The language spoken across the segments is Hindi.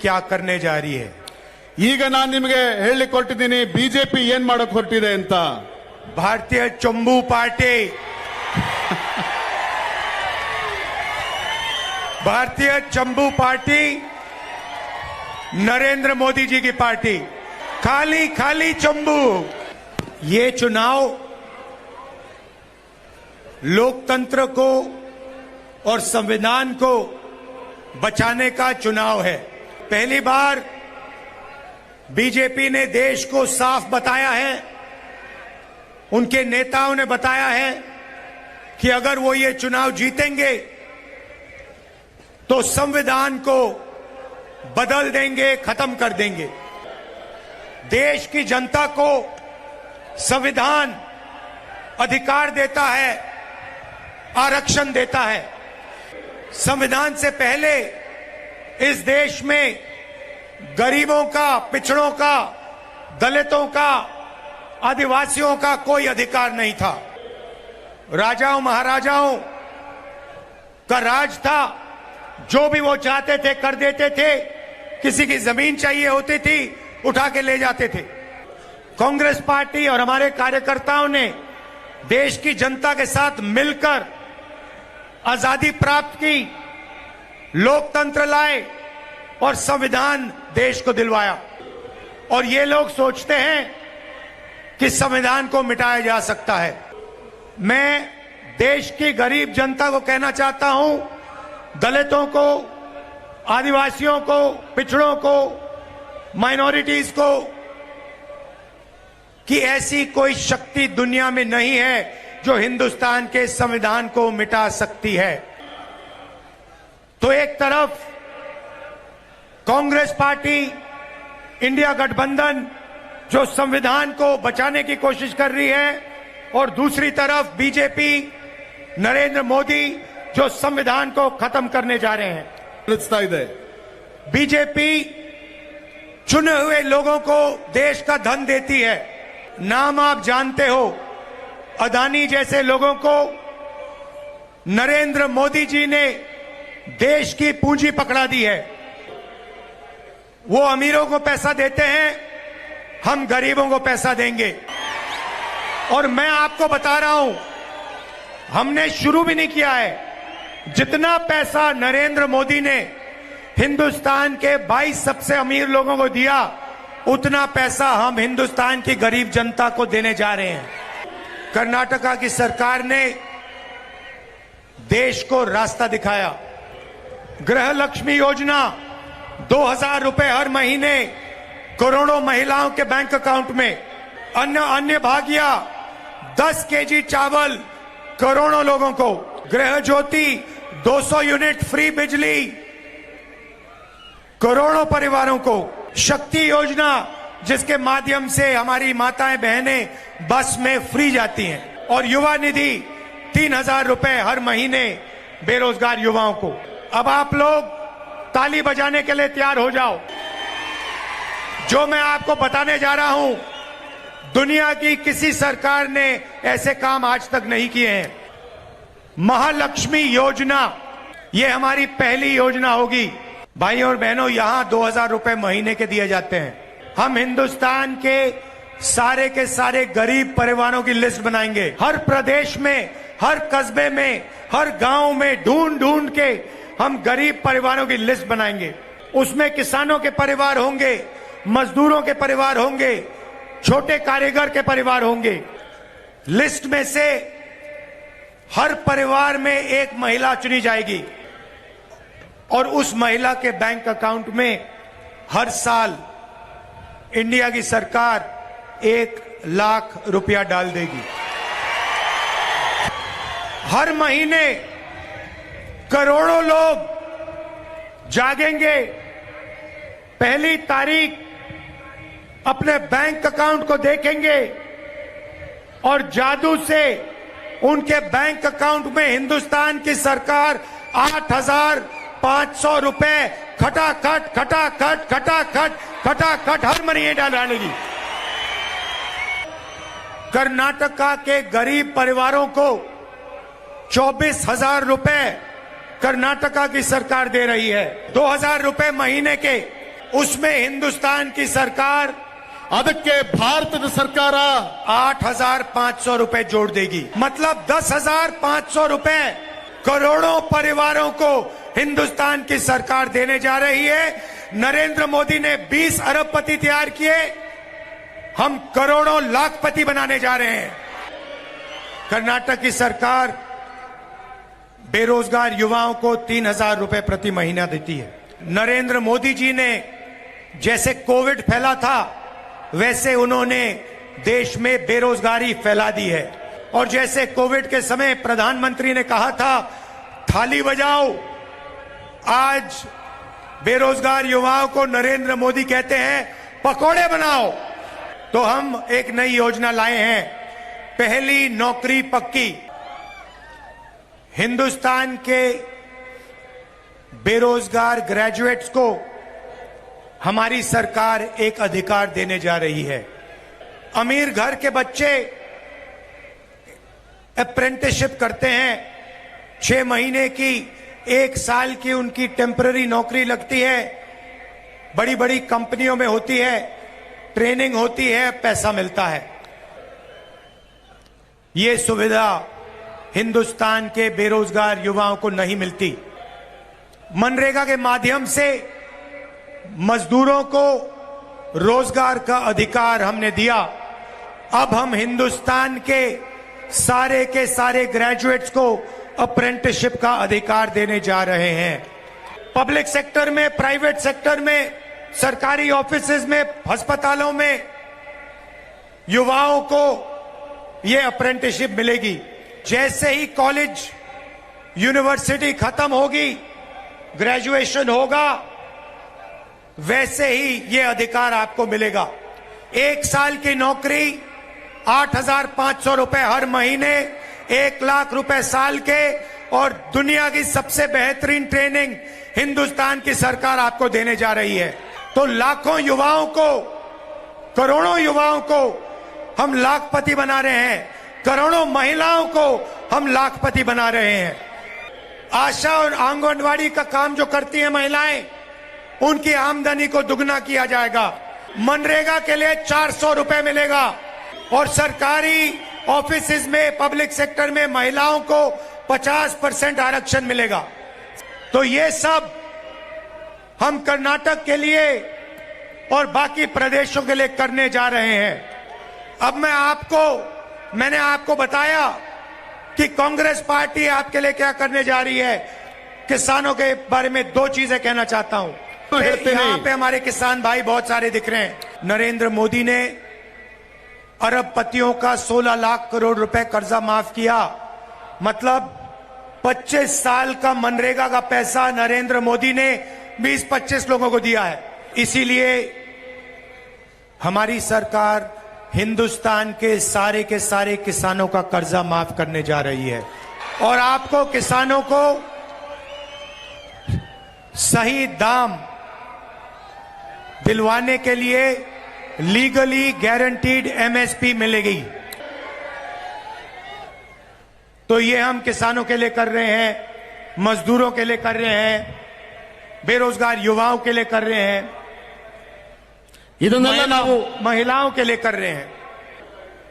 क्या करने जा रही है। ಈಗ ನಾನು ನಿಮಗೆ ಹೇಳಲಿಕ್ಕೆ ಹೊರಟಿದ್ದೀನಿ ಬಿಜೆಪಿ ಏನ್ ಮಾಡೋಕೆ ಹೊರಟಿದೆ ಅಂತ। भारतीय चंबू पार्टी भारतीय चंबू पार्टी नरेंद्र मोदी जी की पार्टी। खाली खाली चंबू। ये चुनाव लोकतंत्र को और संविधान को बचाने का चुनाव है। पहली बार बीजेपी ने देश को साफ बताया है, उनके नेताओं ने बताया है कि अगर वो ये चुनाव जीतेंगे तो संविधान को बदल देंगे, खत्म कर देंगे। देश की जनता को संविधान अधिकार देता है, आरक्षण देता है। संविधान से पहले इस देश में गरीबों का, पिछड़ों का, दलितों का, आदिवासियों का कोई अधिकार नहीं था। राजाओं महाराजाओं का राज था, जो भी वो चाहते थे कर देते थे। किसी की जमीन चाहिए होती थी, उठा के ले जाते थे। कांग्रेस पार्टी और हमारे कार्यकर्ताओं ने देश की जनता के साथ मिलकर आजादी प्राप्त की, लोकतंत्र लाए और संविधान देश को दिलवाया। और ये लोग सोचते हैं कि संविधान को मिटाया जा सकता है। मैं देश की गरीब जनता को कहना चाहता हूं, दलितों को, आदिवासियों को, पिछड़ों को, माइनॉरिटीज को, कि ऐसी कोई शक्ति दुनिया में नहीं है जो हिंदुस्तान के संविधान को मिटा सकती है। तो एक तरफ कांग्रेस पार्टी, इंडिया गठबंधन जो संविधान को बचाने की कोशिश कर रही है, और दूसरी तरफ बीजेपी, नरेंद्र मोदी जो संविधान को खत्म करने जा रहे हैं। बीजेपी चुने हुए लोगों को देश का धन देती है। नाम आप जानते हो, अदानी जैसे लोगों को नरेंद्र मोदी जी ने देश की पूंजी पकड़ा दी है। वो अमीरों को पैसा देते हैं, हम गरीबों को पैसा देंगे। और मैं आपको बता रहा हूं, हमने शुरू भी नहीं किया है। जितना पैसा नरेंद्र मोदी ने हिंदुस्तान के 22 सबसे अमीर लोगों को दिया, उतना पैसा हम हिंदुस्तान की गरीब जनता को देने जा रहे हैं। कर्नाटका की सरकार ने देश को रास्ता दिखाया। गृह लक्ष्मी योजना 2000 रुपए हर महीने करोड़ों महिलाओं के बैंक अकाउंट में। अन्य भाग्य 10 केजी चावल करोड़ों लोगों को। गृह ज्योति 200 यूनिट फ्री बिजली करोड़ों परिवारों को। शक्ति योजना जिसके माध्यम से हमारी माताएं बहनें बस में फ्री जाती हैं। और युवा निधि 3000 रुपए हर महीने बेरोजगार युवाओं को। अब आप लोग ताली बजाने के लिए तैयार हो जाओ। जो मैं आपको बताने जा रहा हूं, दुनिया की किसी सरकार ने ऐसे काम आज तक नहीं किए हैं। महालक्ष्मी योजना, ये हमारी पहली योजना होगी। भाइयों और बहनों, यहां 2000 रुपए महीने के दिए जाते हैं। हम हिंदुस्तान के सारे गरीब परिवारों की लिस्ट बनाएंगे। हर प्रदेश में, हर कस्बे में, हर गांव में ढूंढ ढूंढ के हम गरीब परिवारों की लिस्ट बनाएंगे। उसमें किसानों के परिवार होंगे, मजदूरों के परिवार होंगे, छोटे कारीगर के परिवार होंगे। लिस्ट में से हर परिवार में एक महिला चुनी जाएगी और उस महिला के बैंक अकाउंट में हर साल इंडिया की सरकार 1 लाख रुपया डाल देगी। हर महीने करोड़ों लोग जागेंगे, पहली तारीख अपने बैंक अकाउंट को देखेंगे और जादू से उनके बैंक अकाउंट में हिंदुस्तान की सरकार 8,000 500 रुपए खटाखट खटाखट खटाखट खटाखट हर महीने डालेगी। कर्नाटका के गरीब परिवारों को 24,000 रुपए कर्नाटका की सरकार दे रही है, 2,000 रुपए महीने के, उसमें हिंदुस्तान की सरकार ಅದಕ್ಕೆ ಭಾರತದ ಸರ್ಕಾರ 8,500 रुपए जोड़ देगी। मतलब 10,500 रुपए करोड़ों परिवारों को हिंदुस्तान की सरकार देने जा रही है। नरेंद्र मोदी ने 20 अरबपति तैयार किए, हम करोड़ों लाखपति बनाने जा रहे हैं। कर्नाटक की सरकार बेरोजगार युवाओं को 3,000 रुपए प्रति महीना देती है। नरेंद्र मोदी जी ने जैसे कोविड फैला था वैसे उन्होंने देश में बेरोजगारी फैला दी है। और जैसे कोविड के समय प्रधानमंत्री ने कहा था थाली बजाओ, आज बेरोजगार युवाओं को नरेंद्र मोदी कहते हैं पकोड़े बनाओ। तो हम एक नई योजना लाए हैं, पहली नौकरी पक्की। हिंदुस्तान के बेरोजगार ग्रेजुएट्स को हमारी सरकार एक अधिकार देने जा रही है। अमीर घर के बच्चे अप्रेंटिसशिप करते हैं, 6 महीने की, 1 साल की उनकी टेम्पररी नौकरी लगती है, बड़ी बड़ी कंपनियों में होती है, ट्रेनिंग होती है, पैसा मिलता है। ये सुविधा हिंदुस्तान के बेरोजगार युवाओं को नहीं मिलती। मनरेगा के माध्यम से मजदूरों को रोजगार का अधिकार हमने दिया। अब हम हिंदुस्तान के सारे ग्रेजुएट्स को अप्रेंटिसशिप का अधिकार देने जा रहे हैं। पब्लिक सेक्टर में, प्राइवेट सेक्टर में, सरकारी ऑफिसेज में, अस्पतालों में युवाओं को यह अप्रेंटिसशिप मिलेगी। जैसे ही कॉलेज यूनिवर्सिटी खत्म होगी, ग्रेजुएशन होगा, वैसे ही यह अधिकार आपको मिलेगा। 1 साल की नौकरी 8,500 रुपए हर महीने, 1 लाख रुपए साल के, और दुनिया की सबसे बेहतरीन ट्रेनिंग हिंदुस्तान की सरकार आपको देने जा रही है। तो लाखों युवाओं को, करोड़ों युवाओं को हम लाखपति बना रहे हैं, करोड़ों महिलाओं को हम लाखपति बना रहे हैं। आशा और आंगनवाड़ी का काम जो करती हैं महिलाएं, उनकी आमदनी को दुगना किया जाएगा। मनरेगा के लिए 400 रुपए मिलेगा, और सरकारी ऑफिसेज में, पब्लिक सेक्टर में महिलाओं को 50% आरक्षण मिलेगा। तो ये सब हम कर्नाटक के लिए और बाकी प्रदेशों के लिए करने जा रहे हैं। अब मैंने आपको बताया कि कांग्रेस पार्टी आपके लिए क्या करने जा रही है। किसानों के बारे में 2 चीजें कहना चाहता हूं। यहाँ पे हमारे किसान भाई बहुत सारे दिख रहे हैं। नरेंद्र मोदी ने अरबपतियों का 16 लाख करोड़ रुपए कर्जा माफ किया। मतलब 25 साल का मनरेगा का पैसा नरेंद्र मोदी ने 20-25 लोगों को दिया है। इसीलिए हमारी सरकार हिंदुस्तान के सारे किसानों का कर्जा माफ करने जा रही है। और आपको किसानों को सही दाम दिलवाने के लिए लीगली गारंटीड एमएसपी मिलेगी। तो ये हम किसानों के लिए कर रहे हैं, मजदूरों के लिए कर रहे हैं, बेरोजगार युवाओं के लिए कर रहे हैं, महिलाओं के लिए कर रहे हैं।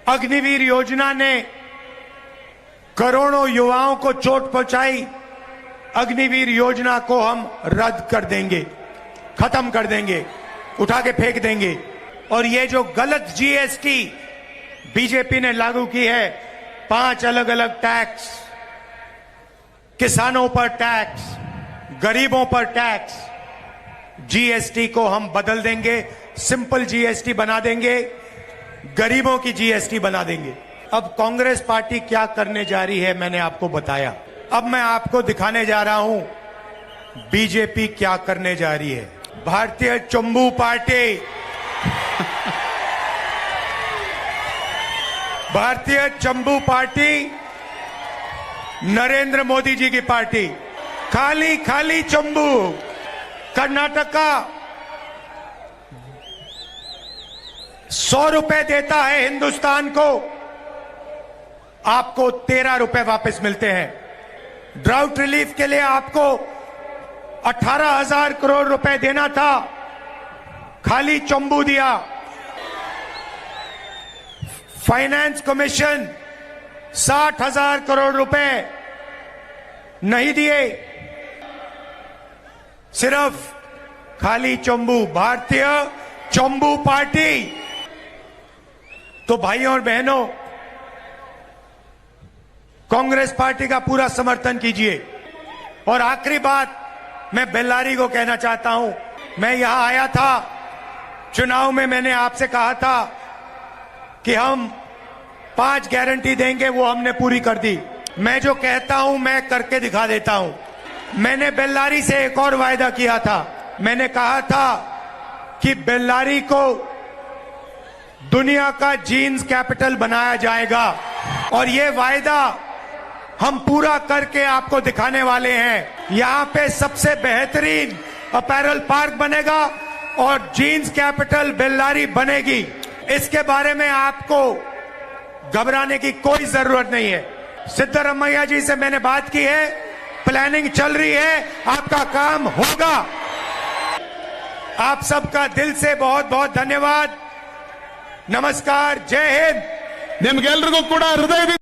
अग्निवीर योजना ने करोड़ों युवाओं को चोट पहुंचाई। अग्निवीर योजना को हम रद्द कर देंगे, खत्म कर देंगे, उठा के फेंक देंगे। और ये जो गलत जीएसटी बीजेपी ने लागू की है, 5 अलग अलग टैक्स, किसानों पर टैक्स, गरीबों पर टैक्स, जीएसटी को हम बदल देंगे, सिंपल जीएसटी बना देंगे, गरीबों की जीएसटी बना देंगे। अब कांग्रेस पार्टी क्या करने जा रही है मैंने आपको बताया। अब मैं आपको दिखाने जा रहा हूं बीजेपी क्या करने जा रही है। भारतीय चंबू पार्टी भारतीय चंबू पार्टी नरेंद्र मोदी जी की पार्टी। खाली खाली चंबू। कर्नाटका 100 रुपए देता है हिंदुस्तान को, आपको 13 रुपए वापस मिलते हैं। ड्राउट रिलीफ के लिए आपको 18,000 करोड़ रुपए देना था, खाली चंबू दिया। फाइनेंस कमीशन 60,000 करोड़ रुपए नहीं दिए, सिर्फ खाली चंबू। भारतीय चंबू पार्टी। तो भाइयों और बहनों, कांग्रेस पार्टी का पूरा समर्थन कीजिए। और आखिरी बात मैं बेल्लारी को कहना चाहता हूं, मैं यहां आया था, चुनाव में मैंने आपसे कहा था कि हम 5 गारंटी देंगे, वो हमने पूरी कर दी। मैं जो कहता हूं मैं करके दिखा देता हूं। मैंने बेल्लारी से एक और वायदा किया था, मैंने कहा था कि बेल्लारी को दुनिया का जीन्स कैपिटल बनाया जाएगा, और ये वायदा हम पूरा करके आपको दिखाने वाले हैं। यहां पे सबसे बेहतरीन अपैरल पार्क बनेगा और जीन्स कैपिटल बेल्लारी बनेगी। इसके बारे में आपको घबराने की कोई जरूरत नहीं है। सिद्धरामैया जी से मैंने बात की है, प्लानिंग चल रही है, आपका काम होगा। आप सबका दिल से बहुत बहुत धन्यवाद। नमस्कार, जय हिंद। ನಿಮ್ಗೆಲ್ರಿಗೂ ಕೂಡ ಹೃದಯದಿಂದ